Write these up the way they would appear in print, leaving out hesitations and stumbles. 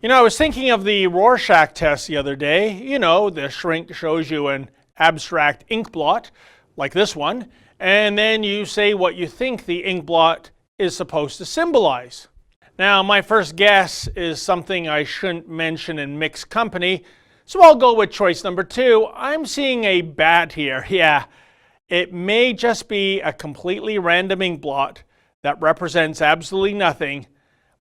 You know, I was thinking of the Rorschach test the other day. You know, the shrink shows you an abstract ink blot, like this one, and then you say what you think the ink blot is supposed to symbolize. Now, my first guess is something I shouldn't mention in mixed company, so I'll go with choice number 2. I'm seeing a bat here. Yeah, it may just be a completely random ink blot that represents absolutely nothing,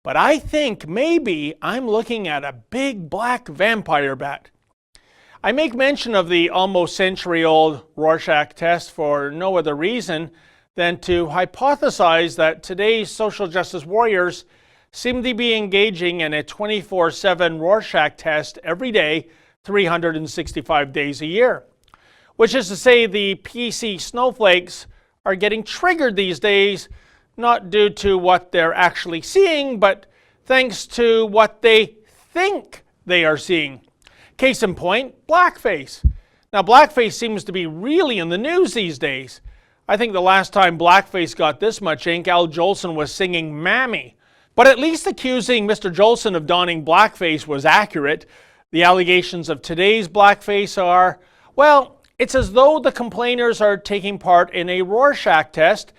but I think maybe I'm looking at a big black vampire bat. I make mention of the almost century-old Rorschach test for no other reason than to hypothesize that today's social justice warriors seem to be engaging in a 24/7 Rorschach test every day, 365 days a year. Which is to say the PC snowflakes are getting triggered these days, not due to what they're actually seeing, but thanks to what they think they are seeing. Case in point, blackface. Now, blackface seems to be really in the news these days. I think the last time blackface got this much ink, Al Jolson was singing Mammy. But at least accusing Mr. Jolson of donning blackface was accurate. The allegations of today's blackface are, well, it's as though the complainers are taking part in a Rorschach test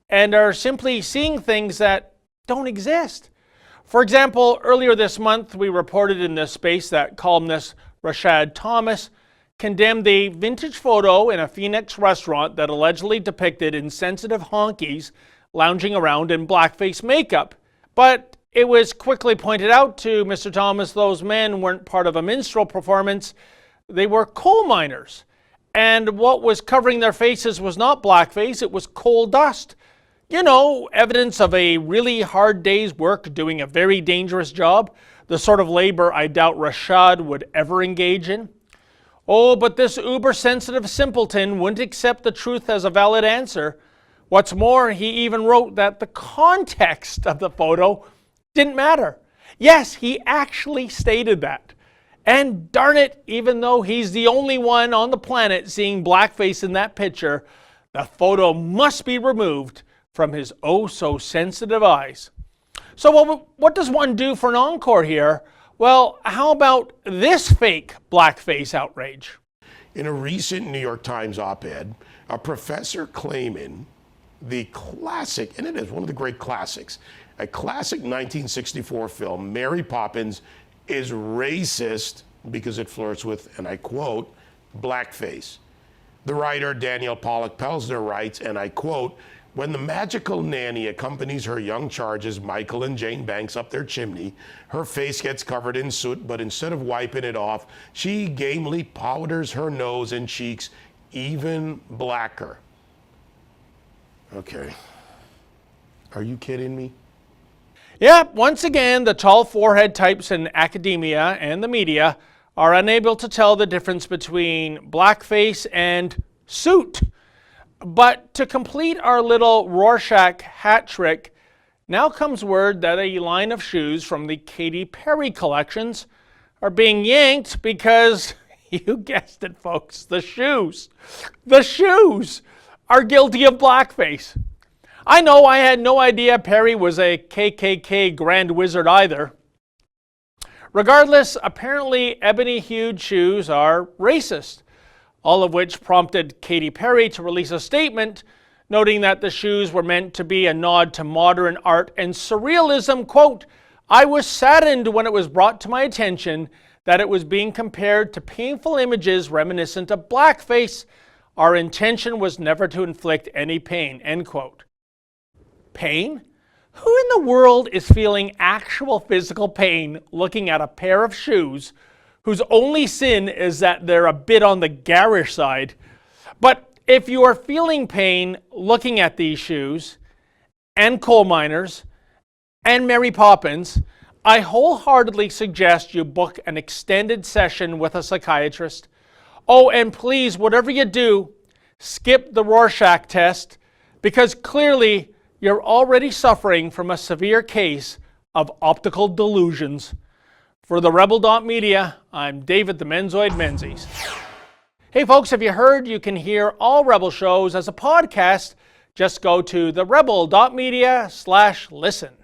and are simply seeing things that don't exist. For example, earlier this month, we reported in this space that columnist Rashad Thomas condemned a vintage photo in a Phoenix restaurant that allegedly depicted insensitive honkies lounging around in blackface makeup. But it was quickly pointed out to Mr. Thomas those men weren't part of a minstrel performance, they were coal miners. And what was covering their faces was not blackface, it was coal dust. You know, evidence of a really hard day's work doing a very dangerous job, the sort of labor I doubt Rashad would ever engage in. Oh, but this uber-sensitive simpleton wouldn't accept the truth as a valid answer. What's more, he even wrote that the context of the photo didn't matter. Yes, he actually stated that. And darn it, even though he's the only one on the planet seeing blackface in that picture, the photo must be removed from his oh-so-sensitive eyes. So what does one do for an encore here? Well, how about this fake blackface outrage? In a recent New York Times op-ed, a professor claiming the classic, and it is one of the great classics, a classic 1964 film, Mary Poppins, is racist because it flirts with, and I quote, blackface. The writer Daniel Pollock Pelsner writes, and I quote, "When the magical nanny accompanies her young charges, Michael and Jane Banks, up their chimney, her face gets covered in soot, but instead of wiping it off, she gamely powders her nose and cheeks even blacker." Okay. Are you kidding me? Yep, once again, the tall forehead types in academia and the media are unable to tell the difference between blackface and suit. But to complete our little Rorschach hat trick, now comes word that a line of shoes from the Katy Perry collections are being yanked because, you guessed it folks, the shoes are guilty of blackface. I know I had no idea Perry was a KKK Grand Wizard either. Regardless, apparently ebony-hued shoes are racist. All of which prompted Katy Perry to release a statement noting that the shoes were meant to be a nod to modern art and surrealism. Quote, "I was saddened when it was brought to my attention that it was being compared to painful images reminiscent of blackface. Our intention was never to inflict any pain," end quote. Pain? Who in the world is feeling actual physical pain looking at a pair of shoes whose only sin is that they're a bit on the garish side? But if you are feeling pain looking at these shoes, and coal miners, and Mary Poppins, I wholeheartedly suggest you book an extended session with a psychiatrist. Oh, and please, whatever you do, skip the Rorschach test, because clearly you're already suffering from a severe case of optical delusions. For the Rebel.media, I'm David the Menzoid Menzies. Hey folks, have you heard you can hear all Rebel shows as a podcast? Just go to therebel.media/listen.